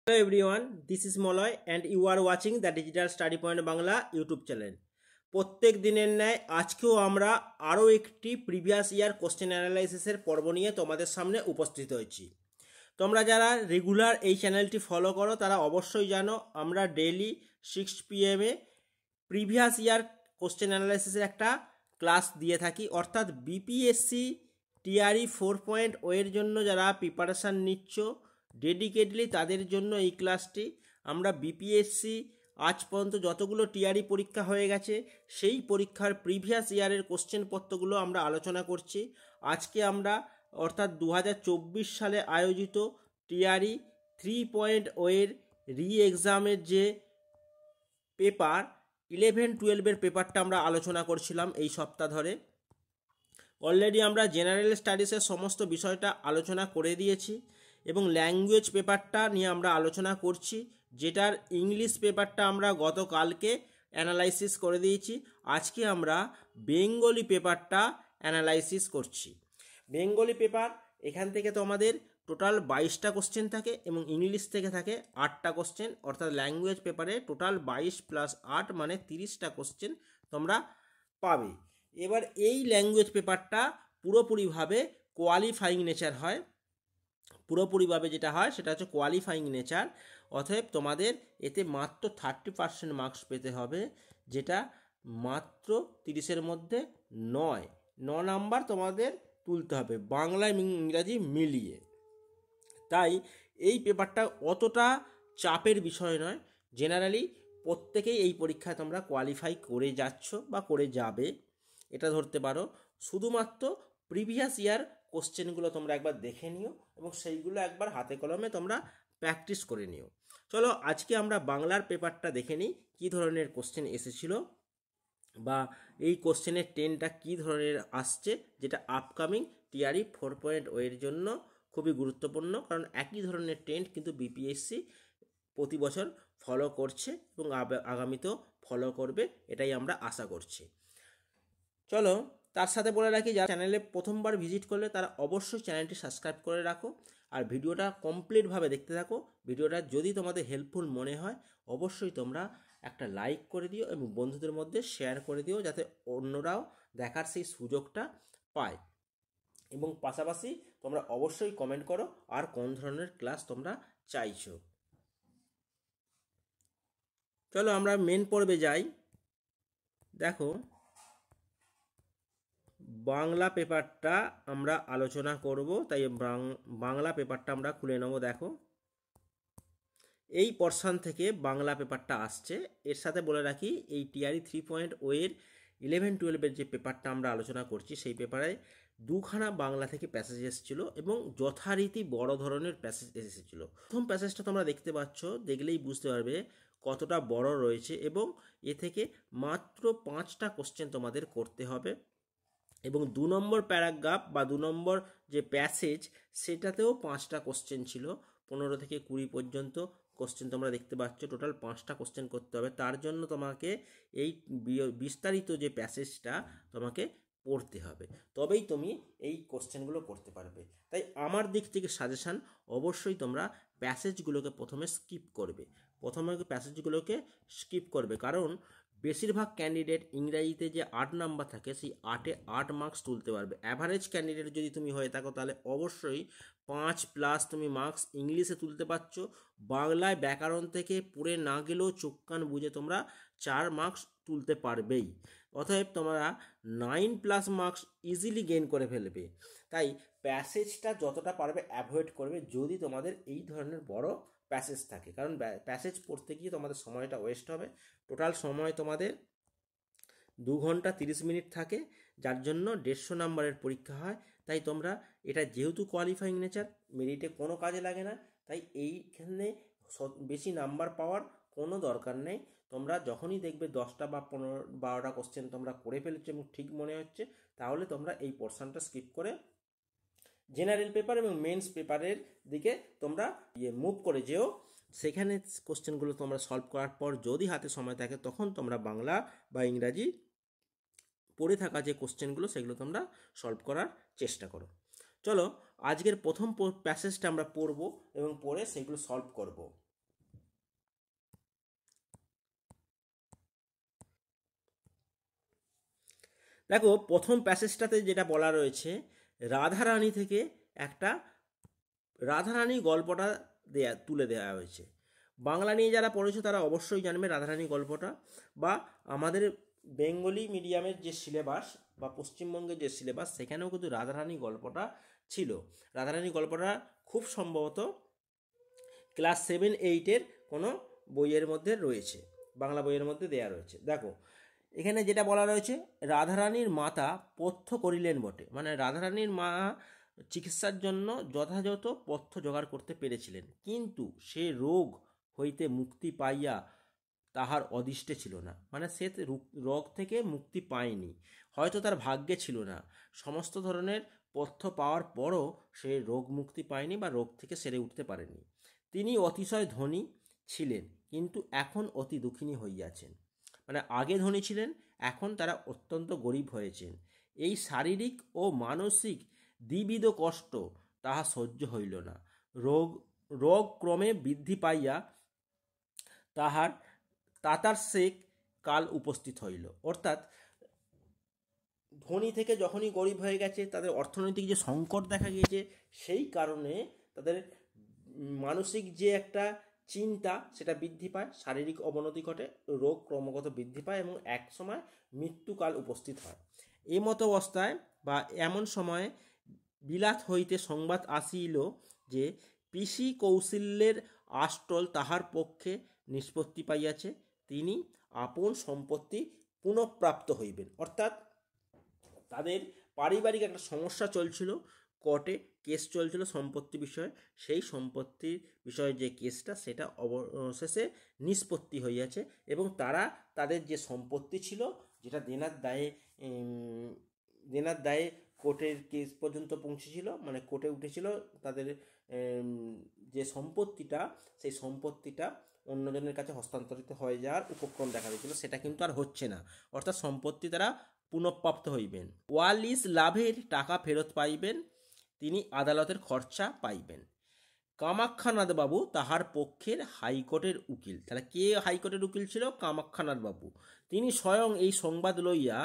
Hello everyone, this is Moloy and you are watching the Digital Study Point Bangla YouTube channel. প্রত্যেক দিনের ন্যায় আজকেও আমরা আরও একটি প্রিভিয়াস ইয়ার কোশ্চেন অ্যানালাইসিসের পর্ব নিয়ে তোমাদের সামনে উপস্থিত হয়েছি। তোমরা যারা রেগুলার এই চ্যানেলটি ফলো করো তারা অবশ্যই জানো আমরা daily 6 PM previous year question অ্যানালাইসিসের একটা ক্লাস দিয়ে থাকি, অর্থাৎ বিপিএসসি টিআরই 4.0 এর জন্য যারা প্রিপারেশান নিচ্ছ ডেডিকেটলি তাদের জন্য এই ক্লাসটি। আমরা বিপিএসসি আজ পর্যন্ত যতগুলো টিআরই পরীক্ষা হয়ে গেছে সেই পরীক্ষার প্রিভিয়াস ইয়ারের কোশ্চেন পত্রগুলো আমরা আলোচনা করছি। আজকে আমরা অর্থাৎ 2024 সালে আয়োজিত টিআরই 3.0 এর রি এক্সামের যে পেপার 11-12 পেপারটা আমরা আলোচনা করছিলাম এই সপ্তাহ ধরে। অলরেডি আমরা জেনারেল স্টাডিজের সমস্ত বিষয়টা আলোচনা করে দিয়েছি এবং ল্যাঙ্গুয়েজ পেপারটা নিয়ে আমরা আলোচনা করছি, যেটার ইংলিশ পেপারটা আমরা গতকালকে অ্যানালাইসিস করে দিয়েছি। আজকে আমরা বেঙ্গলি পেপারটা অ্যানালাইসিস করছি। বেঙ্গলি পেপার এখান থেকে তোমাদের টোটাল 22টা কোশ্চেন থাকে এবং ইংলিশ থেকে থাকে 8টা কোশ্চেন, অর্থাৎ ল্যাঙ্গুয়েজ পেপারে টোটাল 22 + 8 মানে 30টা কোশ্চেন তোমরা পাবে। এবার এই ল্যাঙ্গুয়েজ পেপারটা পুরোপুরিভাবে কোয়ালিফাইং নেচার হয়। পুরোপুরিভাবে যেটা হয় সেটা হচ্ছে কোয়ালিফাইং নেচার, অতএব তোমাদের এতে মাত্র 30% মার্কস পেতে হবে, যেটা মাত্র 30-এর মধ্যে 9 নাম্বার তোমাদের তুলতে হবে বাংলা এবং ইংরাজি মিলিয়ে। তাই এই পেপারটা অতটা চাপের বিষয় নয়। জেনারেলি প্রত্যেকেই এই পরীক্ষায় তোমরা কোয়ালিফাই করে যাচ্ছ বা করে যাবে, এটা ধরতে পারো। শুধুমাত্র প্রিভিয়াস ইয়ার কোশ্চেনগুলো তোমরা একবার দেখে নিও এবং সেইগুলো একবার হাতে কলমে তোমরা প্র্যাকটিস করে নিও। চলো আজকে আমরা বাংলার পেপারটা দেখে নিই কী ধরনের কোশ্চেন এসেছিল বা এই কোশ্চেনের টেনটা কী ধরনের আসছে, যেটা আপকামিং টিআরই 4.0 এর জন্য খুবই গুরুত্বপূর্ণ। কারণ একই ধরনের ট্রেন্ড কিন্তু বিপিএসসি প্রতি বছর ফলো করছে এবং আগামীতেও ফলো করবে, এটাই আমরা আশা করছি। চলো তার সাথে বলে রাখি, যারা চ্যানেলে প্রথমবার ভিজিট করলে তারা অবশ্যই চ্যানেলটি সাবস্ক্রাইব করে রাখো আর ভিডিওটা কমপ্লিটভাবে দেখতে থাকো। ভিডিওটা যদি তোমাদের হেল্পফুল মনে হয় অবশ্যই তোমরা একটা লাইক করে দিও এবং বন্ধুদের মধ্যে শেয়ার করে দিও, যাতে অন্যরাও দেখার সেই সুযোগটা পায়। এবং পাশাপাশি তোমরা অবশ্যই কমেন্ট করো আর কোন ধরনের ক্লাস তোমরা চাইছো। চলো আমরা মেন পর্বে যাই। দেখো বাংলা পেপারটা আমরা আলোচনা করব, তাই বাংলা পেপারটা আমরা খুলে নেব। দেখো এই পোরশন থেকে বাংলা পেপারটা আসছে। এর সাথে বলে রাখি এই টিআরই 3.0 এর 11-12 যে পেপারটা আমরা আলোচনা করছি সেই পেপারে দুখানা বাংলা থেকে প্যাসেজ এসেছিল এবং যথারীতি বড় ধরনের প্যাসেজ এসেছিল। প্রথম প্যাসেজটা তোমরা দেখতে পাচ্ছ, দেখলেই বুঝতে পারবে কতটা বড় রয়েছে এবং এ থেকে মাত্র 5টা কোশ্চেন তোমাদের করতে হবে। এবং 2 নম্বর প্যারাগ্রাফ বা 2 নম্বর যে প্যাসেজ সেটাতেও 5টা কোশ্চেন ছিল। 15 থেকে 20 পর্যন্ত কোশ্চেন তোমরা দেখতে পাচ্ছ। টোটাল 5টা কোশ্চেন করতে হবে। তার জন্য তোমাকে এই বিস্তারিত যে প্যাসেজটা তোমাকে পড়তে হবে, তবেই তুমি এই কোশ্চেনগুলো করতে পারবে। তাই আমার দিক থেকে সাজেশান, অবশ্যই তোমরা প্যাসেজগুলোকে প্রথমে স্কিপ করবে, কারণ বেশিরভাগ ক্যান্ডিডেট ইংরাজিতে যে 8 নাম্বার থাকে সেই 8-এ 8 মার্কস তুলতে পারবে। অ্যাভারেজ ক্যান্ডিডেট যদি তুমি হয়ে থাকো তাহলে অবশ্যই 5+ তুমি মার্কস ইংলিশে তুলতে পারছো। বাংলায় ব্যাকরণ থেকে পড়ে না গেলেও চোখ কান বুঝে তোমরা 4 মার্কস তুলতে পারবেই। অতএব তোমরা 9+ মার্কস ইজিলি গেইন করে ফেলবে। তাই প্যাসেজটা যতটা পারবে অ্যাভয়েড করবে যদি তোমাদের এই ধরনের বড় প্যাসেজ থাকে, কারণ প্যাসেজ পড়তে গিয়ে তোমাদের সময়টা ওয়েস্ট হবে। টোটাল সময় তোমাদের 2 ঘন্টা 30 মিনিট থাকে, যার জন্য 150 নাম্বারের পরীক্ষা হয়। তাই তোমরা এটা যেহেতু কোয়ালিফাইং নেচার, মেরিটে কোনো কাজে লাগে না, তাই এইখানে বেশি নাম্বার পাওয়ার কোনো দরকার নেই। তোমরা যখনই দেখবে 10টা বা 15-12টা কোশ্চেন তোমরা করে ফেলেছো এবং ঠিক মনে হচ্ছে, তাহলে তোমরা এই পোর্শনটা স্কিপ করে জেনারেল পেপার এবং মেন্স পেপারের দিকে তোমরা মুভ করে যেও। সেখানে কোশ্চেনগুলো তোমরা সলভ করার পর যদি হাতে সময় থাকে তখন তোমরা বাংলা বা ইংরাজি পড়ে থাকা যে কোশ্চেনগুলো সেগুলো তোমরা সলভ করার চেষ্টা করো। চলো আজকের প্রথম প্যাসেজটা আমরা পড়ব এবং পড়ে সেগুলো সলভ করব। দেখো প্রথম প্যাসেজটাতে যেটা বলা রয়েছে, রাধারানী থেকে একটা রাধারানী গল্পটা তুলে দেওয়া হয়েছে। বাংলা নিয়ে যারা পড়েছে তারা অবশ্যই জানবে রাধারানী গল্পটা, বা আমাদের বেঙ্গলি মিডিয়ামের যে সিলেবাস বা পশ্চিমবঙ্গের যে সিলেবাস সেখানেও কিন্তু রাধারানী গল্পটা ছিল। রাধারানী গল্পটা খুব সম্ভবত ক্লাস 7-8 কোনো বইয়ের মধ্যে রয়েছে, বাংলা বইয়ের মধ্যে দেয়া রয়েছে। দেখো এখানে যেটা বলা রয়েছে, রাধারানীর মাতা পথ্য করিলেন বটে, মানে রাধারানীর মা চিকিৎসার জন্য যথাযথ পথ্য জোগাড় করতে পেরেছিলেন, কিন্তু সে রোগ হইতে মুক্তি পাইয়া তাহার অদিষ্টে ছিল না, মানে সে রোগ থেকে মুক্তি পায়নি, হয়তো তার ভাগ্যে ছিল না। সমস্ত ধরনের পথ্য পাওয়ার পরও সে রোগ মুক্তি পায়নি বা রোগ থেকে সেরে উঠতে পারেনি। তিনি অতিশয় ধনী ছিলেন, কিন্তু এখন অতি দুঃখিনী হইয়াছেন, মানে আগে ধনী ছিলেন, এখন তারা অত্যন্ত গরিব হয়েছেন। এই শারীরিক ও মানসিক দ্বিবিধ কষ্ট তাহা সহ্য হইল না। রোগ রোগ ক্রমে বৃদ্ধি পাইয়া তাহার তাতার শেখ কাল উপস্থিত হইল। অর্থাৎ ধনী থেকে যখনই গরিব হয়ে গেছে, তাদের অর্থনৈতিক যে সংকট দেখা গিয়েছে, সেই কারণে তাদের মানসিক যে একটা চিন্তা সেটা বৃদ্ধি পায়, শারীরিক অবনতি ঘটে, রোগ ক্রমাগত বৃদ্ধি পায় এবং এক সময় মৃত্যুকাল উপস্থিত হয়। এই মতো অবস্থায় বা এমন সময় বিলাত হইতে সংবাদ আসিল যে পিসি কৌশল্যের আষ্টল তাহার পক্ষে নিষ্পত্তি পাইয়াছে, তিনি আপন সম্পত্তি পুনঃপ্রাপ্ত হইবেন। অর্থাৎ তাদের পারিবারিক একটা সমস্যা চলছিল, কোর্টে কেস চলছিল সম্পত্তি বিষয়ে, সেই সম্পত্তির বিষয়ে যে কেসটা সেটা অবশেষে নিষ্পত্তি হইয়াছে এবং তারা তাদের যে সম্পত্তি ছিল, যেটা দেনার দায়ে কোর্টের কেস পর্যন্ত পৌঁছেছিল, মানে কোর্টে উঠেছিল, তাদের যে সম্পত্তিটা, সেই সম্পত্তিটা অন্যজনের কাছে হস্তান্তরিত হয়ে যাওয়ার উপক্রম দেখা দিয়েছিল, সেটা কিন্তু আর হচ্ছে না। অর্থাৎ সম্পত্তি তারা পুনঃপ্রাপ্ত হইবেন, ওয়ালিস লাভের টাকা ফেরত পাইবেন, তিনি আদালতের খরচা পাইবেন। কামাখ্যানাথ বাবু তাহার পক্ষের হাইকোর্টের উকিল। তাহলে কে হাইকোর্টের উকিল ছিল? কামাখ্যানাথ বাবু। তিনি স্বয়ং এই সংবাদ লইয়া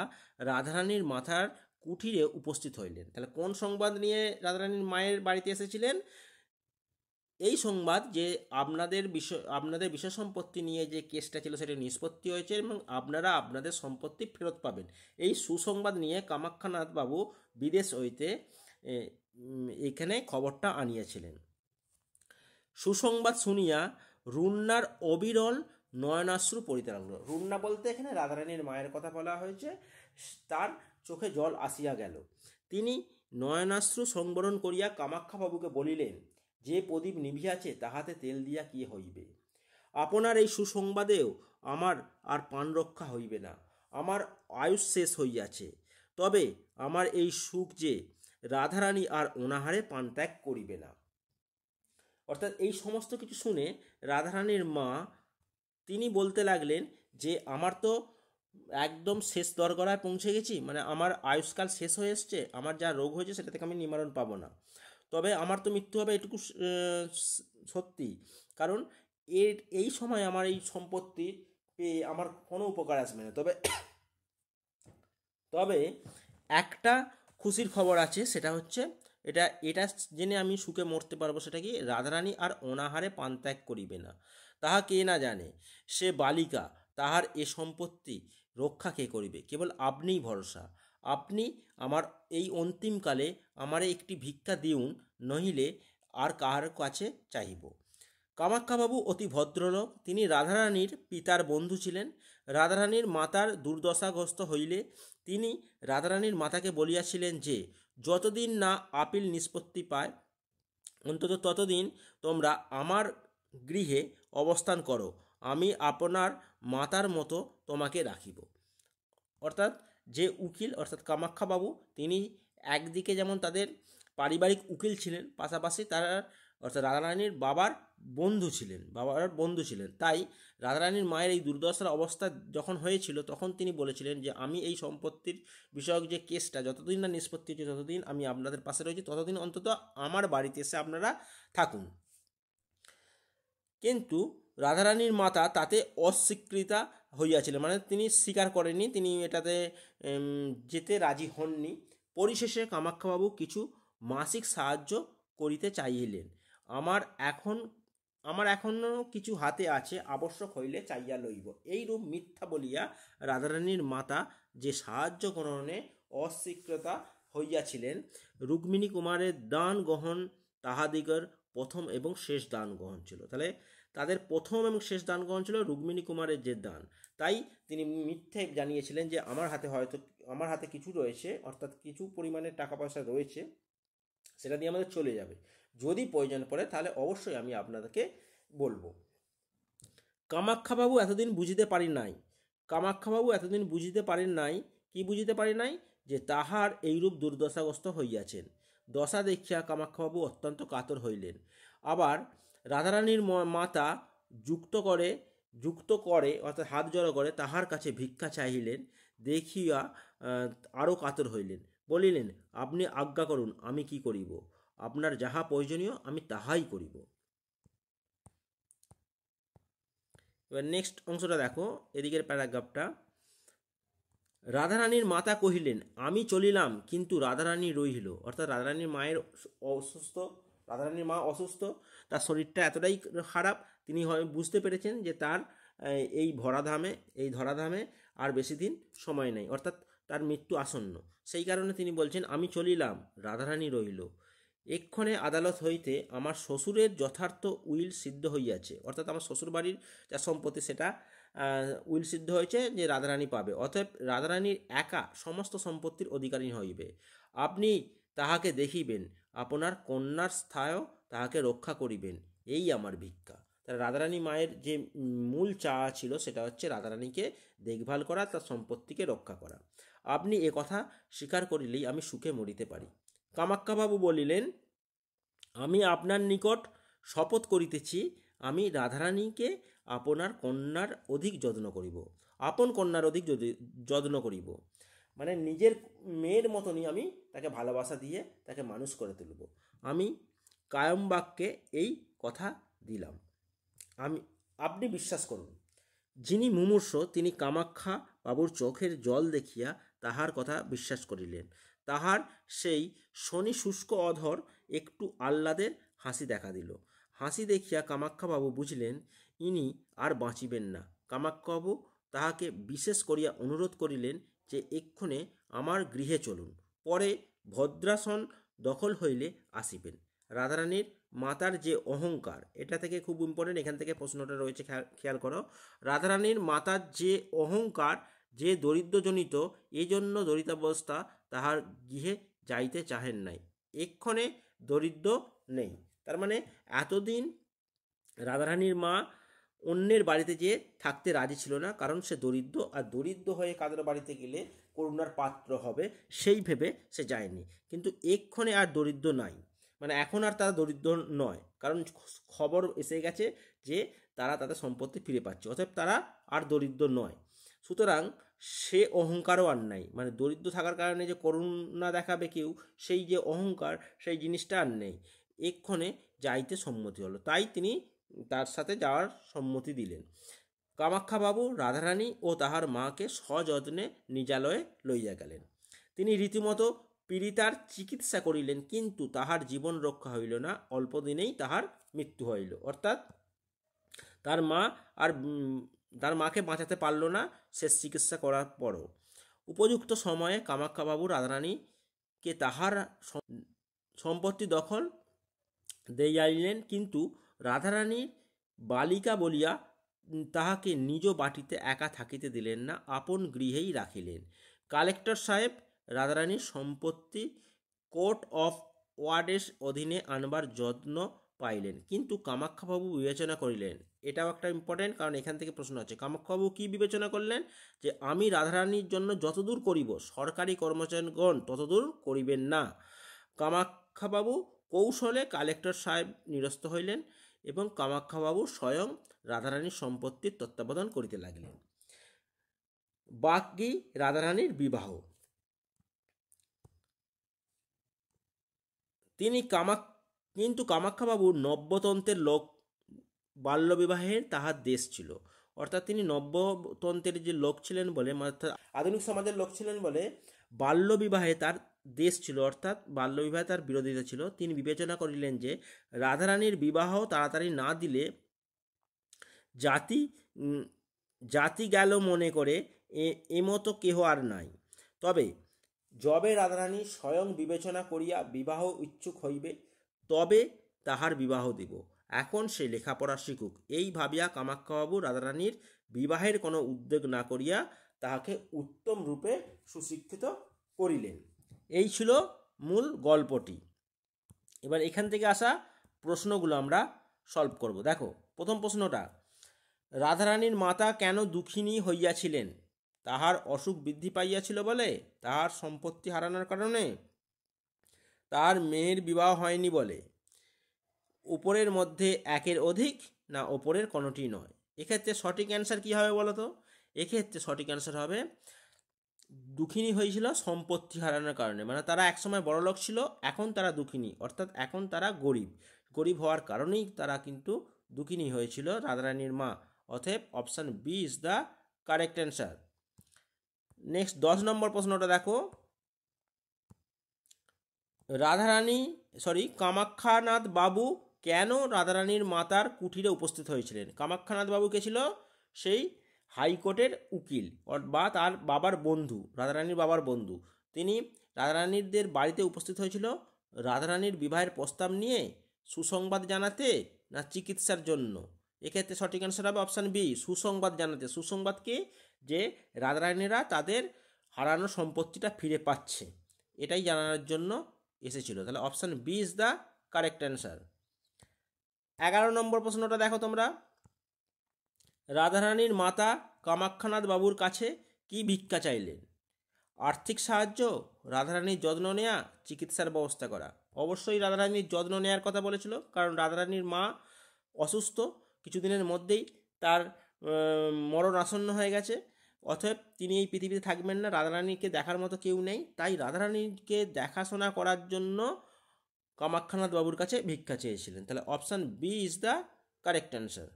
রাধারানীর মাথার কুঠিরে উপস্থিত হইলেন। তাহলে কোন সংবাদ নিয়ে রাধারানীর মায়ের বাড়িতে এসেছিলেন? এই সংবাদ যে আপনাদের বিষয় সম্পত্তি নিয়ে যে কেসটা ছিল সেটা নিষ্পত্তি হয়েছে এবং আপনারা আপনাদের সম্পত্তি ফেরত পাবেন, এই সুসংবাদ নিয়ে কামাখ্যানাথ বাবু বিদেশ হইতে এখানে খবরটা আনিয়েছিলেন। সুসংবাদ শুনিয়া রুন্নার অবিরল নয়নাশ্রু পড়িতে লাগল। রুন্না বলতে এখানে রাধারানীর মায়ের কথা বলা হয়েছে, তার চোখে জল আসিয়া গেল। তিনি নয়নাশ্রু সংবরণ করিয়া কামাখ্যাবাবুকে বলিলেন, যে প্রদীপ নিভিয়াছে তাহাতে তেল দিয়া কি হইবে? আপনার এই সুসংবাদেও আমার আর প্রাণ রক্ষা হইবে না, আমার আয়ুষ শেষ হইয়াছে। তবে আমার এই সুখ যে রাধারানী আর অনাহারে প্রাণ ত্যাগ করিবে না। অর্থাৎ এই সমস্ত কিছু শুনে রাধারানীর মা তিনি বলতে লাগলেন যে আমার তো একদম শেষ দরগড়ায় পৌঁছে গেছি, মানে আমার আয়ুষ্কাল শেষ হয়ে এসছে, আমার যা রোগ হয়েছে সেটা থেকে আমি নিবারণ পাবো না, তবে আমার তো মৃত্যু হবে এটুকু সত্যি, কারণ এই সময় আমার এই সম্পত্তি পেয়ে আমার কোনো উপকার আসবে না। তবে একটা খুশির খবর আছে, সেটা হচ্ছে এটা জেনে আমি সুখে মরতে পারবো। সেটা কি? রাধারানী আর অনাহারে পান ত্যাগ করিবে না। তাহা কে না জানে, সে বালিকা, তাহার এ সম্পত্তি রক্ষা কে করিবে? কেবল আপনিই ভরসা। আপনি আমার এই অন্তিমকালে আমারে একটি ভিক্ষা দিউন, নহিলে আর কাহার কাছে চাহিব। কামাখ্যাবাবু অতি ভদ্রলোক, তিনি রাধারানীর পিতার বন্ধু ছিলেন। রাধারানীর মাতার দুর্দশাগ্রস্ত হইলে তিনি রাধারানীর মাতাকে বলিয়াছিলেন যে যতদিন না আপিল নিষ্পত্তি পায় অন্তত ততদিন তোমরা আমার গৃহে অবস্থান করো, আমি আপনার মাতার মতো তোমাকে রাখিব। অর্থাৎ যে উকিল, অর্থাৎ কামাখ্যাবাবু, তিনি একদিকে যেমন তাদের পারিবারিক উকিল ছিলেন, পাশাপাশি তারা অর্থাৎ রাধারানীর বাবার বন্ধু ছিলেন। তাই রাধারানীর মায়ের এই দুর্দশার অবস্থা যখন হয়েছিল তখন তিনি বলেছিলেন যে আমি এই সম্পত্তির বিষয়ক যে কেসটা যতদিন না নিষ্পত্তি হচ্ছে ততদিন আমি আপনাদের পাশে রয়েছি, ততদিন অন্তত আমার বাড়িতে এসে আপনারা থাকুন। কিন্তু রাধারানীর মাতা তাতে অস্বীকৃতা হইয়াছিলেন, মানে তিনি স্বীকার করেননি, তিনি এটাতে যেতে রাজি হননি। পরিশেষে কামাখ্যাবাবু কিছু মাসিক সাহায্য করিতে চাইলেন। আমার এখন আমার এখনও কিছু হাতে আছে, আবশ্যক হইলে চাইয়া লইব। এইরূপ মিথ্যা বলিয়া রাধারানীর মাতা যে সাহায্য গ্রহণে অস্বীকৃতা হইয়াছিলেন, রুক্মিণী কুমারের দান গ্রহণ তাহাদিগের প্রথম এবং শেষ দান গ্রহণ ছিল। তাহলে তাদের প্রথম এবং শেষ দান গ্রহণ ছিল রুক্মিণী কুমারের যে দান। তাই তিনি মিথ্যে জানিয়েছিলেন যে আমার হাতে কিছু রয়েছে, অর্থাৎ কিছু পরিমাণে টাকা পয়সা রয়েছে, সেটা দিয়ে আমাদের চলে যাবে, যদি প্রয়োজন পড়ে তাহলে অবশ্যই আমি আপনাদেরকে বলবো। কামাখ্যাবাবু এতদিন বুঝিতে পারেন নাই, কি বুঝিতে পারেন নাই, যে তাহার এইরূপ দুর্দশাগ্রস্ত হইয়াছেন। দশা দেখিয়া কামাখ্যাবাবু অত্যন্ত কাতর হইলেন। আবার রাধারানীর মাতা যুক্ত করে অর্থাৎ হাত জড়ো করে তাহার কাছে ভিক্ষা চাহিলেন। দেখিয়া আরও কাতর হইলেন, বলিলেন, আপনি আজ্ঞা করুন, আমি কি করিব? আপনার যাহা প্রয়োজনীয় আমি তাহাই করিব। এবার নেক্সট অংশটা দেখো, এদিকের প্যারাগ্রাফটা। রাধারানীর মাতা কহিলেন, আমি চলিলাম, কিন্তু রাধারানী রহিল। অর্থাৎ রাধারানীর মা অসুস্থ, তার শরীরটা এতটাই খারাপ, তিনি বুঝতে পেরেছেন যে তার এই ধরাধামে আর বেশি দিন সময় নেই, অর্থাৎ তার মৃত্যু আসন্ন। সেই কারণে তিনি বলছেন, আমি চলিলাম, রাধারানী রহিল। এক্ষণে আদালত হইতে আমার শ্বশুরের যথার্থ উইল সিদ্ধ হইয়াছে, অর্থাৎ আমার শ্বশুর বাড়ির যা সম্পত্তি সেটা উইল সিদ্ধ হয়েছে যে রাধারানী পাবে, অতএব রাধারানীর একা সমস্ত সম্পত্তির অধিকারী হইবে। আপনি তাহাকে দেখিবেন, আপনার কন্যার স্থায়ও তাহাকে রক্ষা করিবেন, এই আমার ভিক্ষা। তাহলে রাধারানী মায়ের যে মূল চাওয়া ছিল সেটা হচ্ছে রাধারানীকে দেখভাল করা, তার সম্পত্তিকে রক্ষা করা। আপনি এ কথা স্বীকার করিলেই আমি সুখে মরিতে পারি। কামাখ্যাবাবু বলিলেন, আমি আপনার নিকট শপথ করিতেছি, আমি রাধারানীকে আপনার কন্যার অধিক যত্ন করিব। মানে নিজের মেয়ের মতনই আমি তাকে ভালোবাসা দিয়ে তাকে মানুষ করে তুলব। আমি কায়ম বাক্যে এই কথা দিলাম, আপনি বিশ্বাস করুন। যিনি মুমূর্ষ তিনি কামাখ্যা বাবুর চোখের জল দেখিয়া তাহার কথা বিশ্বাস করিলেন। তাহার সেই শনি শুষ্ক অধর একটু আহ্লাদের হাসি দেখা দিল। হাসি দেখিয়া কামাখ্যাবাবু বুঝলেন ইনি আর বাঁচিবেন না। কামাখ্যাবাবু তাহাকে বিশেষ করিয়া অনুরোধ করিলেন যে এক্ষণে আমার গৃহে চলুন, পরে ভদ্রাসন দখল হইলে আসিবেন। রাধারানীর মাতার যে অহংকার, এটা থেকে খুব ইম্পর্টেন্ট, এখান থেকে প্রশ্নটা রয়েছে, খেয়াল করো। রাধারানীর মাতার যে অহংকার, যে দরিদ্রজনিত, এই জন্য দরিদ্রাবস্থা তাহার গৃহে যাইতে চাহেন নাই। এক্ষণে দরিদ্র নেই, তার মানে এতদিন রাধারানীর মা অন্যের বাড়িতে যেয়ে থাকতে রাজি ছিল না, কারণ সে দরিদ্র, আর দরিদ্র হয়ে কাদের বাড়িতে গেলে করুণার পাত্র হবে সেই ভেবে সে যায়নি। কিন্তু এক্ষণে আর দরিদ্র নাই, মানে এখন আর তারা দরিদ্র নয়, কারণ খবর এসে গেছে যে তারা তাদের সম্পত্তি ফিরে পাচ্ছে, অতএব তারা আর দরিদ্র নয়। সুতরাং সে অহংকারও আর নাই, মানে দরিদ্র থাকার কারণে যে করুণা দেখাবে কেউ, সেই যে অহংকার, সেই জিনিসটা আর নেই। এক্ষণে যাইতে সম্মতি হলো, তাই তিনি তার সাথে যাওয়ার সম্মতি দিলেন। কামাখ্যাবাবু রাধারানী ও তাহার মাকে সযত্নে নিজালয়ে লইয়া গেলেন। তিনি রীতিমতো পীড়িতার চিকিৎসা করিলেন, কিন্তু তাহার জীবন রক্ষা হইল না, অল্প দিনেই তাহার মৃত্যু হইল। অর্থাৎ তার মাকে বাঁচাতে পারল না শেষ চিকিৎসা করার পরও। উপযুক্ত সময়ে কামাখ্যাবাবু রাধারানীকে তাহার সম্পত্তি দখল দেয়াইলেন, কিন্তু রাধারানীর বালিকা বলিয়া তাহাকে নিজ বাটিতে একা থাকিতে দিলেন না, আপন গৃহেই রাখিলেন। কালেক্টর সাহেব রাধারানীর সম্পত্তি কোর্ট অফ ওয়ার্ডের অধীনে আনবার যত্ন পাইলেন, কিন্তু কামাখ্যাবাবু বিবেচনা করিলেন, এটাও একটা ইম্পর্টেন্ট, কারণ এখান থেকে প্রশ্ন আছে। কামাখ্যাবাবু কি বিবেচনা করলেন, যে আমি রাধারানীর জন্য যতদূর করিব সরকারি কর্মচারীগণ ততদূর করিবেন না। কামাখ্যাবাবু কৌশলে কালেক্টর সাহেব নিরস্ত হইলেন এবং কামাখ্যাবাবু স্বয়ং রাধারানীর সম্পত্তির তত্ত্বাবধান করিতে লাগিলেন। বাকি রাধারানীর বিবাহ। কিন্তু কামাখ্যাবাবু নব্যতন্ত্রের লোক বাল্যবিবাহের তাহার দেশ ছিল। অর্থাৎ তিনি নব্যতন্ত্রের যে লোক ছিলেন বলে, অর্থাৎ আধুনিক সমাজের লোক ছিলেন বলে বাল্যবিবাহে তার দেশ ছিল, অর্থাৎ বাল্যবিবাহে তার বিরোধিতা ছিল। তিনি বিবেচনা করিলেন যে রাধারানীর বিবাহ তাড়াতাড়ি না দিলে জাতি জাতি গেল মনে করে এমতো কেহ আর নাই। তবে যবে রাধারানী স্বয়ং বিবেচনা করিয়া বিবাহ ইচ্ছুক হইবে তবে তাহার বিবাহ দিব, এখন সে লেখাপড়া শিখুক। এই ভাবিয়া কামাখ্যাবাবু রাধারানীর বিবাহের কোনো উদ্যোগ না করিয়া তাহাকে উত্তম রূপে সুশিক্ষিত করিলেন। এই ছিল মূল গল্পটি। এবার এখান থেকে আসা প্রশ্নগুলো আমরা সলভ করব। দেখো প্রথম প্রশ্নটা, রাধারানীর মাতা কেন দুঃখিনী হইয়াছিলেন? তাহার অসুখ বৃদ্ধি পাইয়াছিল বলে, তাহার সম্পত্তি হারানোর কারণে, তার মেয়ের বিবাহ হয়নি বলে, উপরের মধ্যে একের অধিক, না ওপরের কোনোটি নয়। এক্ষেত্রে সঠিক অ্যান্সার কী হবে বলো তো? এক্ষেত্রে সঠিক অ্যান্সার হবে দুঃখিনী হয়েছিল সম্পত্তি হারানোর কারণে, মানে তারা একসময় বড়লোক ছিল, এখন তারা দুঃখিনী, অর্থাৎ এখন তারা গরিব হওয়ার কারণেই তারা কিন্তু দুঃখিনী হয়েছিল রাধারানীর মা। অতএব option B is the correct answer. Next 10 নম্বর প্রশ্নটা দেখো, কামাখ্যানাথ বাবু কেন রাধারানীর মাতার কুঠিরে উপস্থিত হয়েছিলেন? কামাখ্যানাথ বাবু কে ছিল? সেই হাইকোর্টের উকিল বা তার বাবার বন্ধু, রাধারানীর বাবার বন্ধু। তিনি রাধারানীদের বাড়িতে উপস্থিত হয়েছিল রাধারানীর বিবাহের প্রস্তাব নিয়ে, সুসংবাদ জানাতে, না চিকিৎসার জন্য? এক্ষেত্রে সঠিক অ্যান্সার হবে অপশান বি, সুসংবাদ জানাতে। সুসংবাদ কি? যে রাধারানীরা তাদের হারানো সম্পত্তিটা ফিরে পাচ্ছে, এটাই জানানোর জন্য এসেছিল। তাহলে option B is the correct answer. 11 নম্বর প্রশ্নটা দেখো তোমরা, রাধারানীর মাতা কামাখ্যানাথ বাবুর কাছে কি ভিক্ষা চাইলেন? আর্থিক সাহায্য, রাধারানীর যত্ন নেওয়া, চিকিৎসার ব্যবস্থা করা? অবশ্যই রাধারানীর যত্ন নেওয়ার কথা বলেছিল, কারণ রাধারানীর মা অসুস্থ, কিছুদিনের মধ্যেই তার মরণ আসন্ন হয়ে গেছে। অতএব তিনি এই পৃথিবীতে থাকবেন না, রাধারানীকে দেখার মতো কেউ নেই, তাই রাধারানীকে দেখাশোনা করার জন্য কামাখ্যানাথ বাবুর কাছে ভিক্ষা চেয়েছিলেন। তাহলে option B is the correct answer.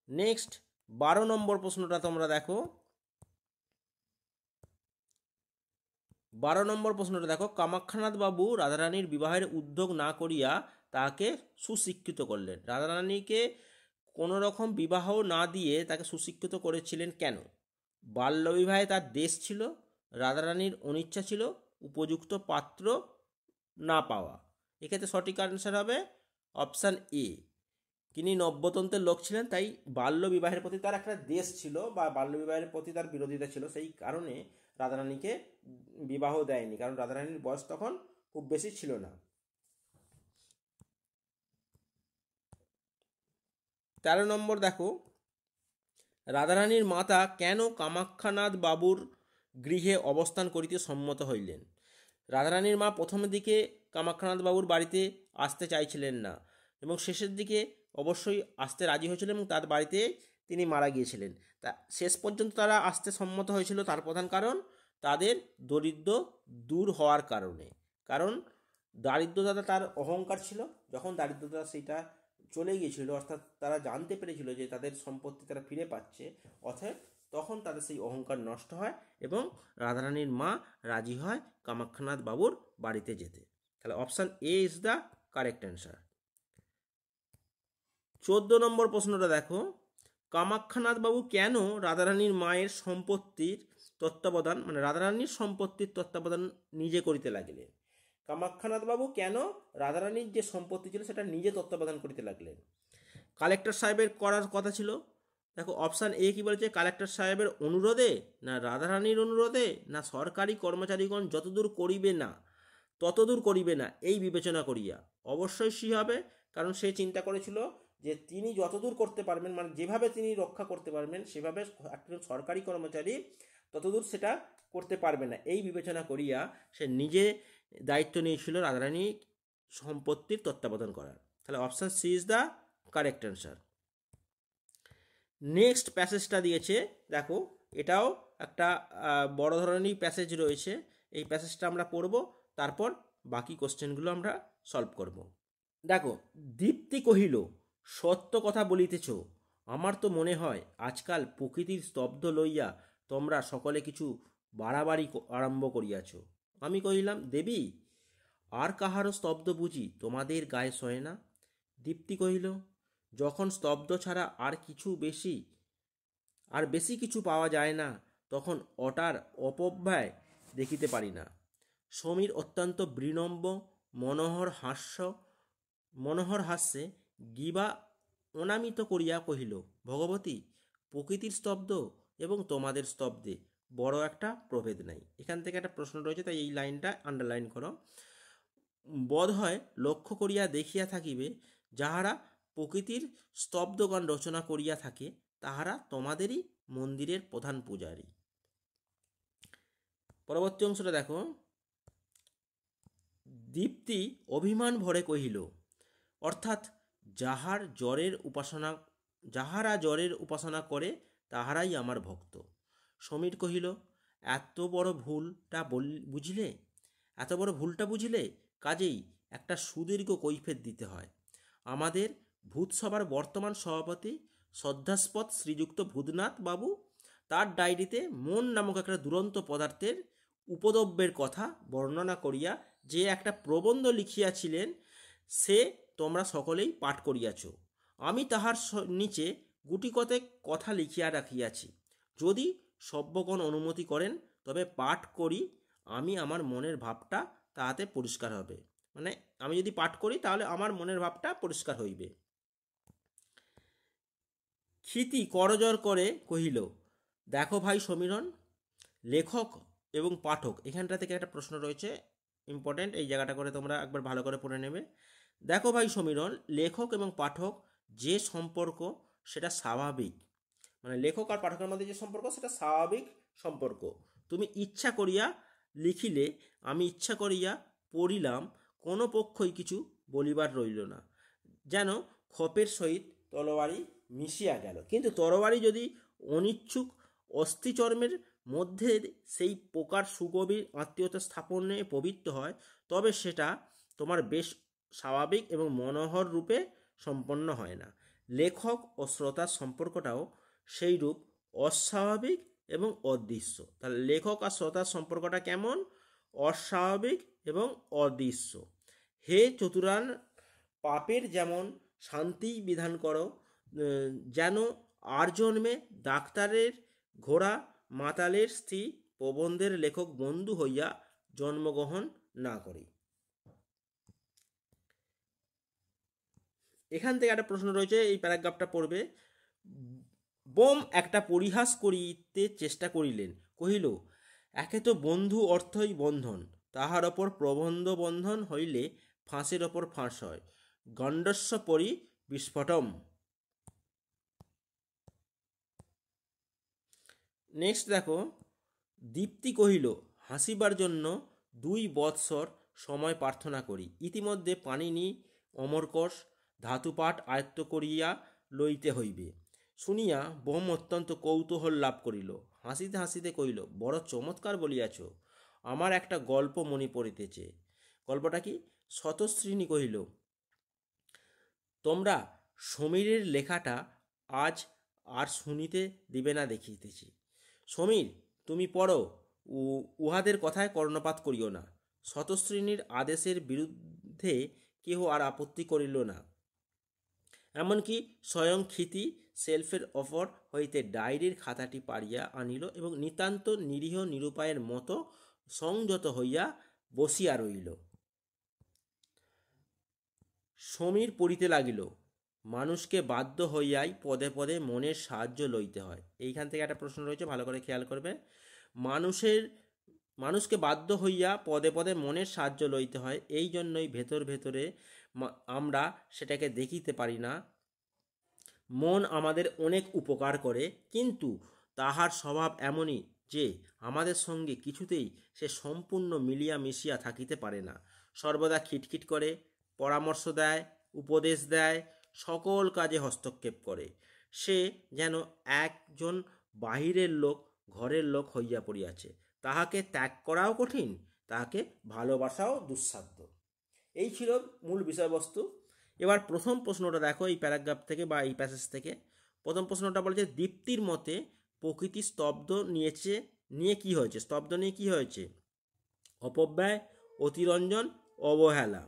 Next 12 নম্বর প্রশ্নটা তোমরা দেখো। 12 নম্বর প্রশ্নটা দেখো, কামাখ্যানাথ বাবু রাধারানীর বিবাহের উদ্যোগ না করিয়া তাকে সুশিক্ষিত করলেন। রাধারানীকে কোনো রকম বিবাহ না দিয়ে তাকে সুশিক্ষিত করেছিলেন কেন? বাল্যবিবাহে তার দেশ ছিল, রাধারানীর অনিচ্ছা ছিল উপযুক্ত পাত্র না পাওয়া। এক্ষেত্রে সঠিক আনসার হবে অপশান এ, তিনি নব্যতন্ত্রের লোক ছিলেন, তাই বাল্যবিবাহের প্রতি তার একটা দেশ ছিল বা বাল্যবিবাহের প্রতি তার বিরোধিতা ছিল, সেই কারণে রাধারানীকে বিবাহ দেয়নি, কারণ রাধারানীর বয়স তখন খুব বেশি ছিল না। 13 নম্বর দেখো, রাধারানীর মাতা কেন কামাখ্যানাথ বাবুর গৃহে অবস্থান করিতে সম্মত হইলেন? রাধারানীর মা প্রথমের দিকে কামাখ্যানাথ বাবুর বাড়িতে আসতে চাইছিলেন না, এবং শেষের দিকে অবশ্যই আসতে রাজি হয়েছিলেন, এবং তার বাড়িতে তিনি মারা গিয়েছিলেন। তা শেষ পর্যন্ত তারা আসতে সম্মত হয়েছিল, তার প্রধান কারণ তাদের দরিদ্র দূর হওয়ার কারণে। কারণ দারিদ্রতা তার অহংকার ছিল, যখন দারিদ্রতা সেটা চলে গিয়েছিল, অর্থাৎ তারা জানতে পেরেছিল যে তাদের সম্পত্তি তারা ফিরে পাচ্ছে, অতএব তখন তাদের সেই অহংকার নষ্ট হয় এবং রাধারানীর মা রাজি হয় কামাখ্যানাথ বাবুর বাড়িতে যেতে। তাহলে option A is the correct answer. 14 নম্বর প্রশ্নটা দেখো, কামাখ্যানাথ বাবু কেন রাধারানীর মায়ের সম্পত্তির তত্ত্বাবধান, মানে রাধারানীর সম্পত্তির তত্ত্বাবধান নিজে করিতে লাগিলেন? কামাখ্যানাথ বাবু কেন রাধারানীর যে সম্পত্তি ছিল সেটা নিজে তত্ত্বাবধান করিতে লাগলেন? কালেক্টর সাহেবের করার কথা ছিল। দেখো অপশান এ কি বলেছে, কালেক্টর সাহেবের অনুরোধে, না রাধারানীর অনুরোধে, না সরকারি কর্মচারীগণ যতদূর করিবে না ততদূর করিবে না এই বিবেচনা করিয়া? অবশ্যই সি হবে, কারণ সে চিন্তা করেছিল যে তিনি যতদূর করতে পারবেন, মানে যেভাবে তিনি রক্ষা করতে পারবেন সেভাবে একজন সরকারি কর্মচারী ততদূর সেটা করতে পারবে না, এই বিবেচনা করিয়া সে নিজে দায়িত্ব নিয়েছিল রাধারানী সম্পত্তির তত্ত্বাবধান করার। তাহলে option C is the correct answer. Next প্যাসেজটা দিয়েছে দেখো, এটাও একটা বড় ধরনেরই প্যাসেজ রয়েছে, এই প্যাসেজটা আমরা পড়ব, তারপর বাকি কোশ্চেনগুলো আমরা সলভ করব। দেখো, দীপ্তি কহিল, সত্য কথা বলিতেছ। আমার তো মনে হয় আজকাল প্রকৃতির স্তব্ধ লইয়া তোমরা সকলে কিছু বাড়াবাড়ি আরম্ভ করিয়াছ। আমি কহিলাম, দেবী, আর কাহারও স্তব্ধ বুঝি তোমাদের গায়ে সয় না? দীপ্তি কহিল, যখন স্তব্ধ ছাড়া আর বেশি কিছু পাওয়া যায় না, তখন ওটার অপব্যয় দেখিতে পারি না। সমীর অত্যন্ত বিনম্র মনোহর হাস্যে গিবা অনামিত করিয়া কহিল, ভগবতী, প্রকৃতির স্তব্ধ এবং তোমাদের স্তব্ধে বড় একটা প্রভেদ নাই। এখান থেকে একটা প্রশ্ন রয়েছে, তাই এই লাইনটা আন্ডারলাইন করো। বোধ হয় লক্ষ্য করিয়া দেখিয়া থাকিবে, যাহারা প্রকৃতির স্তব্ধগান রচনা করিয়া থাকে তাহারা তোমাদেরই মন্দিরের প্রধান পূজারী। পরবর্তী অংশটা দেখো। দীপ্তি অভিমান ভরে কহিল, অর্থাৎ যাহারা জ্বরের উপাসনা করে তাহারাই আমার ভক্ত। সমীর কহিল, এত বড় ভুলটা বুঝিলে কাজেই একটা সুদীর্ঘ কৈফিয়ত দিতে হয়। আমাদের ভূতসভার বর্তমান সভাপতি শ্রদ্ধাস্পদ শ্রীযুক্ত ভূতনাথ বাবু তার ডায়েরিতে মন নামক একটা দুরন্ত পদার্থের উপদ্রবের কথা বর্ণনা করিয়া যে একটা প্রবন্ধ লিখিয়াছিলেন, সে তোমরা সকলেই পাঠ করিয়াছ। আমি তাহার নিচে গুটি কতেক কথা লিখিয়া রাখিয়াছি। যদি সভ্যগণ অনুমতি করেন তবে পাঠ করি, আমি আমার মনের ভাবটা তাহাতে পরিষ্কার হবে। মানে আমি যদি পাঠ করি তাহলে আমার মনের ভাবটা পরিষ্কার হইবে। ক্ষিতি করজোড় করে কহিল, দেখো ভাই সমীরণ, লেখক এবং পাঠক, এখানটা থেকে একটা প্রশ্ন রয়েছে ইম্পর্টেন্ট, এই জায়গাটা করে তোমরা একবার ভালো করে পড়ে নেবে। দেখো ভাই সমীরণ, লেখক এবং পাঠক যে সম্পর্ক সেটা স্বাভাবিক, মানে লেখক আর পাঠকের মধ্যে যে সম্পর্ক সেটা স্বাভাবিক সম্পর্ক। তুমি ইচ্ছা করিয়া লিখিলে, আমি ইচ্ছা করিয়া পড়িলাম, কোনো পক্ষই কিছু বলিবার রইল না, যেন খপের সহিত তরবারি মিশিয়া গেল। কিন্তু তরবারি যদি অনিচ্ছুক অস্থিচর্মের মধ্যে সেই প্রকার সুগভীর আত্মীয়তা স্থাপনে পবিত্র হয়, তবে সেটা তোমার বেশ স্বাভাবিক এবং মনোহর রূপে সম্পন্ন হয় না। লেখক ও শ্রোতার সম্পর্কটাও সেই রূপ অস্বাভাবিক এবং অদৃশ্য। তাহলে লেখক আর শ্রোতার সম্পর্কটা কেমন? অস্বাভাবিক এবং অদৃশ্য। হে চতুরান, পাপের যেমন শান্তি বিধান করো, যেন আর জন্মে ডাক্তারের ঘোড়া মাতালের স্ত্রী প্রবন্ধের লেখক বন্ধু হইয়া জন্মগ্রহণ না করি। এখান থেকে একটা প্রশ্ন রয়েছে, এই প্যারাগ্রাফটা পড়বে। বোম একটা পরিহাস করিতে চেষ্টা করিলেন, কহিল, একে তো বন্ধু অর্থই বন্ধন, তাহার ওপর প্রবন্ধ বন্ধন হইলে ফাঁসের ওপর ফাঁস হয়, গণ্ডস্য পরি বিস্ফোটম। নেক্সট দেখো। দীপ্তি কহিল, হাসিবার জন্য 2 বৎসর সময় প্রার্থনা করি। ইতিমধ্যে পাণিনি অমরকোষ ধাতুপাঠ আয়ত্ত করিয়া লইতে হইবে। শুনিয়া বোম অত্যন্ত কৌতূহল লাভ করিল, হাসিতে হাসিতে কহিল, বড় চমৎকার বলিয়াছ, আমার একটা গল্প মনে পড়িতেছে। গল্পটা কি? শতশ্রীনী কহিল, তোমরা সমীরের লেখাটা আজ আর শুনিতে দিবে না দেখিতেছি। সমীর, তুমি পড়ো, উহাদের কথায় কর্ণপাত করিও না। শতশ্রেণীর আদেশের বিরুদ্ধে কেহ আর আপত্তি করিল না। এমনকি স্বয়ং ক্ষিতি সেলফের অফর হইতে ডায়েরির খাতাটি পাড়িয়া আনিল এবং নিতান্ত নিরীহ নিরুপায়ের মতো সংযত হইয়া বসিয়া রইল। সমীর পড়িতে লাগিল, মানুষকে বাধ্য হইয়াই পদে পদে মনের সাহায্য লইতে হয়। এইখান থেকে একটা প্রশ্ন রয়েছে, ভালো করে খেয়াল করবে। মানুষকে বাধ্য হইয়া পদে পদে মনের সাহায্য লইতে হয়, এই জন্যই ভেতরে আমরা সেটাকে দেখিতে পারি না। মন আমাদের অনেক উপকার করে, কিন্তু তাহার স্বভাব এমনই যে আমাদের সঙ্গে কিছুতেই সে সম্পূর্ণ মিলিয়া মিশিয়া থাকিতে পারে না। সর্বদা খিটখিট করে, পরামর্শ দেয়, উপদেশ দেয়, সকল কাজে হস্তক্ষেপ করে। সে যেন একজন বাহিরের লোক ঘরের লোক হইয়া পড়িয়াছে। তাহাকে ত্যাগ করাও কঠিন, তাহাকে ভালোবাসাও দুঃসাধ্য। এই ছিল মূল বিষয়বস্তু। এবার প্রথম প্রশ্নটা দেখো এই প্যারাগ্রাফ থেকে বা এই প্যাসেজ থেকে। প্রথম প্রশ্নটা বলেছে দীপ্তির মতে প্রকৃতি নিয়ে কি হয়েছে, স্তব্ধ নিয়ে কি হয়েছে? অপব্যয়, অতিরঞ্জন, অবহেলা।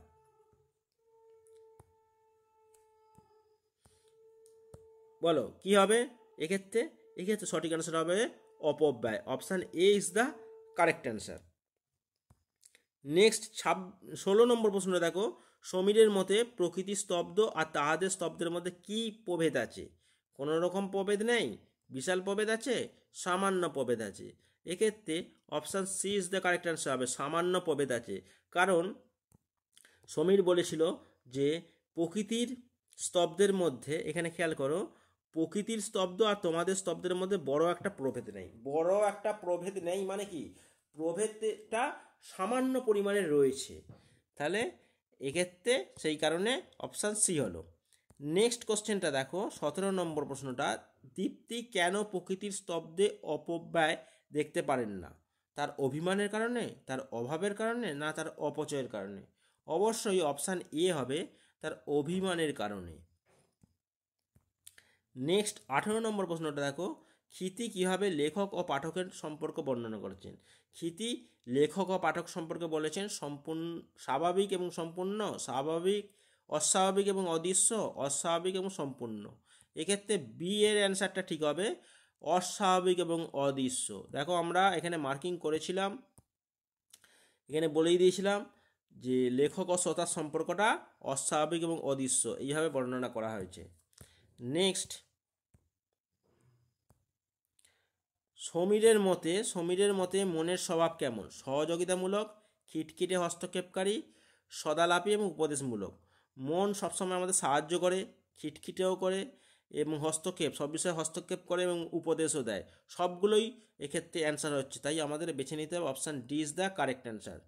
বলো কি হবে এক্ষেত্রে? এক্ষেত্রে সঠিক অ্যান্সার হবে অপব্যয়। Option A is the correct answer. Next 16 নম্বর প্রশ্নটা দেখো, সমীরের মতে প্রকৃতি স্তব্ধ আর তাহাদের স্তব্ধের মধ্যে কি প্রভেদ আছে? কোনো রকম প্রভেদ নেই, বিশাল প্রভেদ আছে, সামান্য প্রভেদ আছে। এক্ষেত্রে option C is the correct answer হবে, সামান্য প্রভেদ আছে। কারণ সমীর বলেছিল যে প্রকৃতির স্তব্ধের মধ্যে, এখানে খেয়াল করো, প্রকৃতির স্তব্ধ আর তোমাদের স্তব্ধের মধ্যে বড় একটা প্রভেদ নেই। বড় একটা প্রভেদ নেই মানে কি, প্রভেদটা সামান্য পরিমাণে রয়েছে। তাহলে এক্ষেত্রে সেই কারণে অপশান সি হলো। নেক্সট কোশ্চেনটা দেখো 17 নম্বর প্রশ্নটা, দীপ্তি কেন প্রকৃতির স্তব্ধে অপব্যয় দেখতে পারেন না? তার অভিমানের কারণে, তার অভাবের কারণে, না তার অপচয়ের কারণে? অবশ্যই অপশান এ হবে, তার অভিমানের কারণে। নেক্সট 18 নম্বর প্রশ্নটা দেখো, ক্ষিতি কীভাবে লেখক ও পাঠকের সম্পর্ক বর্ণনা করেছেন? ক্ষিতি লেখক ও পাঠক সম্পর্কে বলেছেন সম্পূর্ণ স্বাভাবিক এবং সম্পূর্ণ, স্বাভাবিক, অস্বাভাবিক এবং অদৃশ্য, অস্বাভাবিক এবং সম্পূর্ণ। এক্ষেত্রে বি এর অ্যান্সারটা ঠিক হবে, অস্বাভাবিক এবং অদৃশ্য। দেখো আমরা এখানে মার্কিং করেছিলাম, এখানে বলেই দিয়েছিলাম যে লেখক ও শ্রোতার সম্পর্কটা অস্বাভাবিক এবং অদৃশ্য এইভাবে বর্ণনা করা হয়েছে। নেক্সট সমীরের মতে মনের স্বভাব কেমন? সহযোগিতামূলক, খিটখিটে হস্তক্ষেপকারী, সদালাপী এবং উপদেশমূলক। মন সবসময় আমাদের সাহায্য করে, খিটখিটেও করে এবং সব বিষয়ে হস্তক্ষেপ করে এবং উপদেশও দেয়। সবগুলোই এক্ষেত্রে অ্যান্সার হচ্ছে, তাই আমাদের বেছে নিতে হবে option D is the correct answer.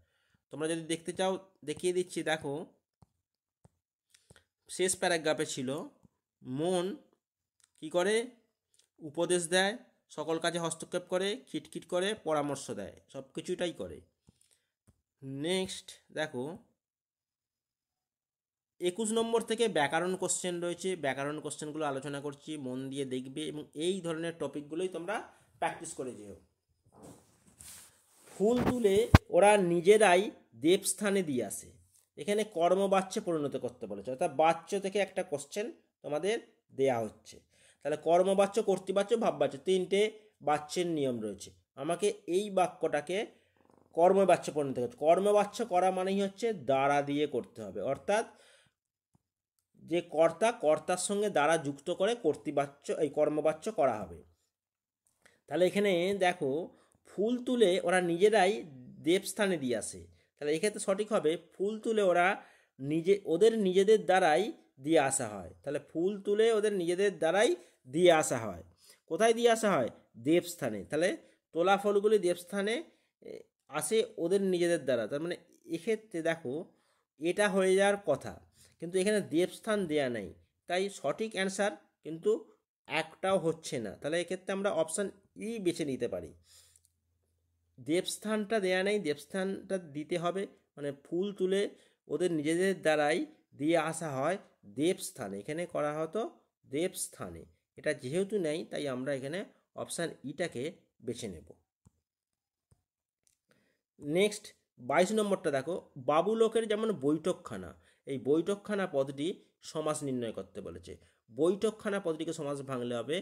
তোমরা যদি দেখতে চাও দেখিয়ে দিচ্ছি, দেখো শেষ প্যারাগ্রাফে ছিল মন কি করে, উপদেশ দেয়, সকল কাজে হস্তক্ষেপ করে, খিটখিট করে, পরামর্শ দেয়, সব কিছুটাই করে। নেক্সট দেখো 21 নম্বর থেকে ব্যাকরণ কোশ্চেন রয়েছে, ব্যাকরণ কোশ্চেনগুলো আলোচনা করছি, মন দিয়ে দেখবে এবং এই ধরনের টপিকগুলোই তোমরা প্র্যাকটিস করে যেও। ফুল তুলে ওরা নিজেরাই দেবস্থানে দিয়ে আসে, এখানে কর্মবাচ্যে পরিণত করতে বলেছে, অর্থাৎ বাচ্য থেকে একটা কোশ্চেন তোমাদের দেয়া হচ্ছে। তাহলে কর্মবাচ্য, কর্তৃবাচ্য, ভাববাচ্য, তিনটে বাচ্যের নিয়ম রয়েছে। আমাকে এই বাক্যটাকে কর্মবাচ্য পরিণত করতে, কর্মবাচ্য করা মানেই হচ্ছে দ্বারা দিয়ে করতে হবে, অর্থাৎ যে কর্তার সঙ্গে দ্বারা যুক্ত করে কর্তৃবাচ্য এই কর্মবাচ্য করা হবে। তাহলে এখানে দেখো ফুল তুলে ওরা নিজেরাই দেবস্থানে দিয়ে আসে, তাহলে এক্ষেত্রে সঠিক হবে ফুল তুলে ওরা ওদের নিজেদের দ্বারাই দিয়ে আসা হয়। তাহলে ফুল তুলে ওদের নিজেদের দ্বারাই দিয়ে আসা হয়। কোথায় দিয়ে আসা হয়? দেবস্থানে। তাহলে তোলা ফলগুলি দেবস্থানে আসে ওদের নিজেদের দ্বারা, তার মানে এক্ষেত্রে দেখো এটা হয়ে যাওয়ার কথা, কিন্তু এখানে দেবস্থান দেয়া নেই, তাই সঠিক অ্যান্সার কিন্তু একটাও হচ্ছে না। তাহলে এক্ষেত্রে আমরা অপশান ই বেছে নিতে পারি। দেবস্থানটা দেয়া নেই, দেবস্থানটা দিতে হবে, মানে ফুল তুলে ওদের নিজেদের দ্বারাই দিয়ে আসা হয় দেবস্থানে, এখানে করা হতো দেবস্থানে। এটা যেহেতু নেই তাই আমরা এখানে অপশান ইটাকে বেছে নেব। নেক্সট 22 নম্বরটা দেখো, বাবুলোকের যেমন বৈঠকখানা, এই বৈঠকখানা পদটি সমাস নির্ণয় করতে বলেছে। বৈঠকখানা পদটিকে সমাস ভাঙলে হবে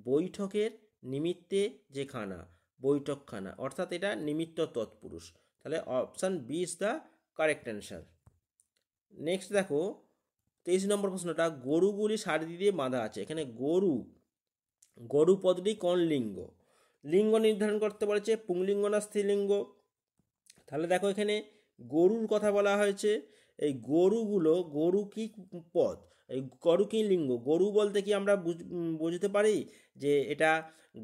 বৈঠকের নিমিত্তে যে খানা, বৈঠকখানা, অর্থাৎ এটা নিমিত্ত তৎপুরুষ। তাহলে option B is the correct answer. Next দেখো 23 নম্বর প্রশ্নটা, গরুগুলি সারি দিয়ে বাঁধা আছে, এখানে গরু পদটি কোন লিঙ্গ? লিঙ্গ নির্ধারণ করতে বলেছে, পুংলিঙ্গ না স্ত্রীলিঙ্গ? তাহলে দেখো এখানে গরুর কথা বলা হয়েছে, এই গরু কি পদ, এই গরু কি লিঙ্গ? গরু বলতে কি আমরা বুঝতে পারি যে এটা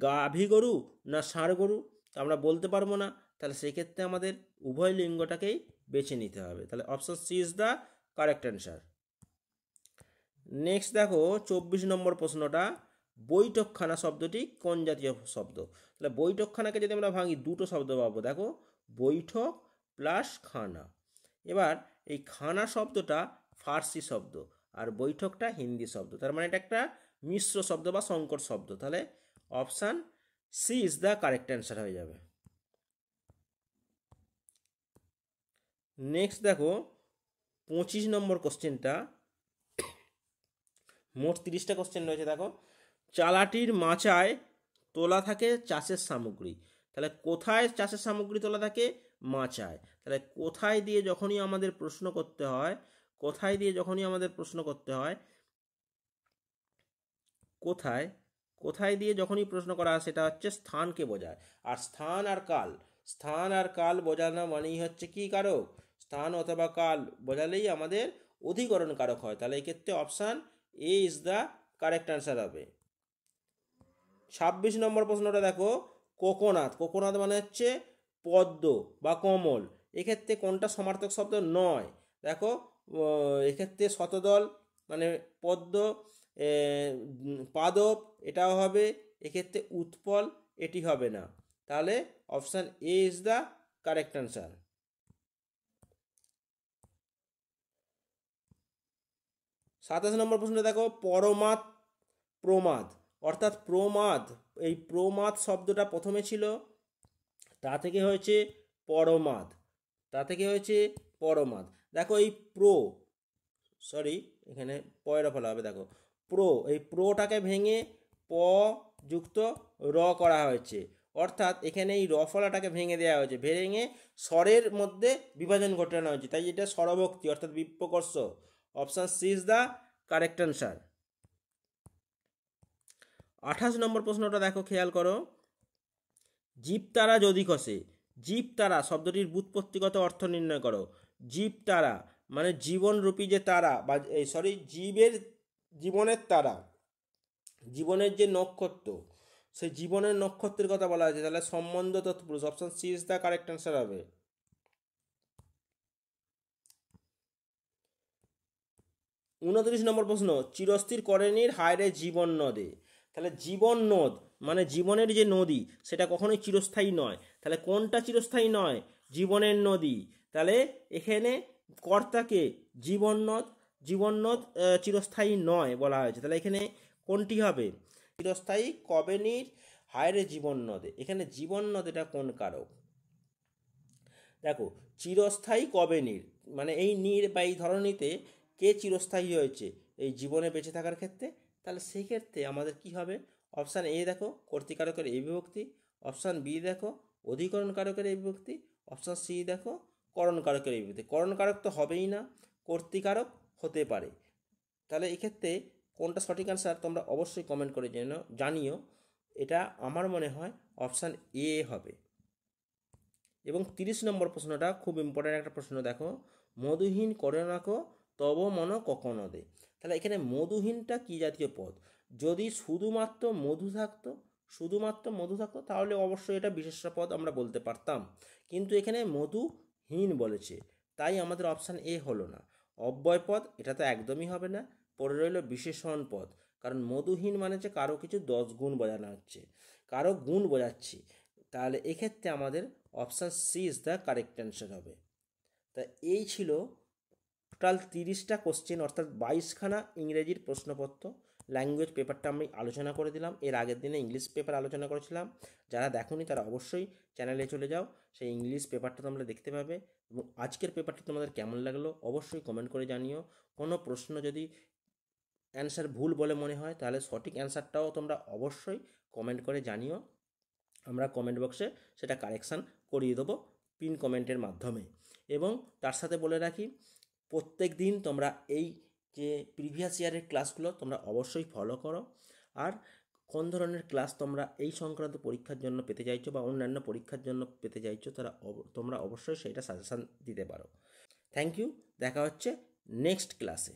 গাভী গরু না ষাঁড় গরু? আমরা বলতে পারবো না, তাহলে সেক্ষেত্রে আমাদের উভয় লিঙ্গটাকেই বেছে নিতে হবে। তাহলে option C is the correct answer. Next দেখো 24 নম্বর প্রশ্নটা, বৈঠকখানা শব্দটি কোন জাতীয় শব্দ? তাহলে বৈঠকখানাকে যদি আমরা ভাঙি দুটো শব্দ পাবো, দেখো বৈঠক প্লাস খানা। এবার এই খানা শব্দটা ফার্সি শব্দ আর বৈঠকটা হিন্দি শব্দ, তার মানে এটা একটা মিশ্র শব্দ বা সংকর শব্দ। তাহলে option C is the correct answer হয়ে যাবে। নেক্সট দেখো 25 নম্বর কোশ্চেনটা, মোট 30টা কোশ্চেন রয়েছে। দেখো, চালাটির মাচায় তোলা থাকে চাষের সামগ্রী। তাহলে কোথায় চাষের সামগ্রী তোলা থাকে? মাচায়। তাহলে কোথায় দিয়ে যখনই আমাদের প্রশ্ন করতে হয়, কোথায় দিয়ে যখনই আমাদের প্রশ্ন করতে হয়, কোথায় কোথায় দিয়ে যখনই প্রশ্ন করা হয় সেটা হচ্ছে স্থানকে বোঝায়। আর স্থান আর কাল বোঝানো মানেই হচ্ছে কি কারক? স্থান অথবা কাল বোঝালেই আমাদের অধিকরণ কারক হয়। তাহলে এই ক্ষেত্রে option A is the correct answer হবে। 26 নম্বর প্রশ্নটা দেখো, কোকোনাথ মানে হচ্ছে পদ্ম বা কমল। এক্ষেত্রে কোনটা সমার্থক শব্দ নয়? দেখো, এক্ষেত্রে শতদল মানে পদ্ম, পাদপ এটাও হবে, এক্ষেত্রে উৎপল এটি হবে না। তাহলে option A is the correct answer. 27 নম্বর প্রশ্ন দেখো, প্রমাদ, অর্থাৎ এই প্রমাদ শব্দটা প্রথমে ছিল, তা থেকে হয়েছে পরমাদ, দেখো এই এখানে পয়ের ফলা হবে। দেখো, এই প্রোটাকে ভেঙে প যুক্ত র করা হয়েছে, অর্থাৎ এখানে এই র ফলাটাকে ভেঙে দেওয়া হয়েছে, ভেঙে স্বরের মধ্যে বিভাজন ঘটানো হয়েছে, তাই এটা স্বরভক্তি অর্থাৎ বিপ্রকর্ষ। Option C is the correct answer. 28 নম্বর প্রশ্নটা দেখো, খেয়াল করো, জীবতারা যদি খসে, জীবতারা শব্দটির ব্যুৎপত্তিগত অর্থ নির্ণয় করো। জীবতারা মানে জীবনরূপী যে তারা, বা জীবনের তারা, জীবনের যে নক্ষত্র, সেই জীবনের নক্ষত্রের কথা বলা হয়েছে। তাহলে সম্বন্ধ তৎপুরুষ, option C is the correct answer হবে। 29 নম্বর প্রশ্ন, চিরস্থির করেনির হায়রে জীবন নদে। তাহলে জীবন নদ মানে জীবনের যে নদী, সেটা কখনোই চিরস্থায়ী নয়। তাহলে কোনটা চিরস্থায়ী নয়? জীবনের নদী। তাহলে এখানে কর্তাকে জীবন নদ চিরস্থায়ী নয় বলা হয়েছে। তাহলে এখানে কোনটি হবে? চিরস্থায়ী কবেনির হায়রে জীবন নদে। এখানে জীবন নদ এটা কোন কারক? দেখো, চিরস্থায়ী কবেনির মানে এই নীর বা এই ধরনীতে কে চিরস্থায়ী হয়েছে এই জীবনে বেঁচে থাকার ক্ষেত্রে? তাহলে সেই ক্ষেত্রে আমাদের কি হবে? অপশান এ দেখো কর্তৃকারকের এই বিভক্তি, অপশান বি দেখো অধিকরণ কারকের এই বিভক্তি, অপশান সি দেখো করণ কারকের এই বিভক্তি। করণ কারক তো হবেই না, কর্তৃকারক হতে পারে। তাহলে এক্ষেত্রে কোনটা সঠিক অ্যান্সার তোমরা অবশ্যই কমেন্ট করে জানিও। এটা আমার মনে হয় অপশান এ হবে। এবং 30 নম্বর প্রশ্নটা খুব ইম্পর্ট্যান্ট একটা প্রশ্ন। দেখো, মধুহীন করোনাকো তব মন কখনো দে। তাহলে এখানে মধুহীনটা কি জাতীয় পদ? যদি শুধুমাত্র মধু থাকতো তাহলে অবশ্যই এটা বিশেষ্য পদ আমরা বলতে পারতাম, কিন্তু এখানে মধুহীন বলেছে, তাই আমাদের অপশান এ হলো না। অব্যয় পদ এটা তো একদমই হবে না, পড়ে রইল বিশেষণ পদ, কারণ মধুহীন মানে যে কারো কিছু 10 গুণ বোঝানো হচ্ছে, কারো গুণ বোঝাচ্ছি। তাহলে এক্ষেত্রে আমাদের option C is the correct answer হবে। তা এই ছিল টোটাল 30টা কোশ্চেন, অর্থাৎ 22খানা ইংরেজির প্রশ্নপত্র। ল্যাঙ্গুয়েজ পেপারটা আমি আলোচনা করে দিলাম, এর আগের দিনে ইংলিশ পেপার আলোচনা করেছিলাম। যারা দেখোনি তারা অবশ্যই চ্যানেলে চলে যাও, সেই ইংলিশ পেপারটা তোমরা দেখতে পাবে। এবং আজকের পেপারটা তোমাদের কেমন লাগলো অবশ্যই কমেন্ট করে জানিও। কোনো প্রশ্ন যদি অ্যান্সার ভুল বলে মনে হয় তাহলে সঠিক অ্যান্সারটাও তোমরা অবশ্যই কমেন্ট করে জানিও, আমরা কমেন্ট বক্সে সেটা কারেকশান করিয়ে দেবো পিন কমেন্টের মাধ্যমে। এবং তার সাথে বলে রাখি, প্রত্যেক দিন তোমরা এই যে প্রিভিয়াস ইয়ারের ক্লাসগুলো তোমরা অবশ্যই ফলো করো। আর কোন ধরনের ক্লাস তোমরা এই সংক্রান্ত পরীক্ষার জন্য পেতে চাইছো বা অন্যান্য পরীক্ষার জন্য পেতে চাইছো তোমরা অবশ্যই সেটা সাজেশান দিতে পারো। থ্যাংক ইউ, দেখা হচ্ছে নেক্সট ক্লাসে।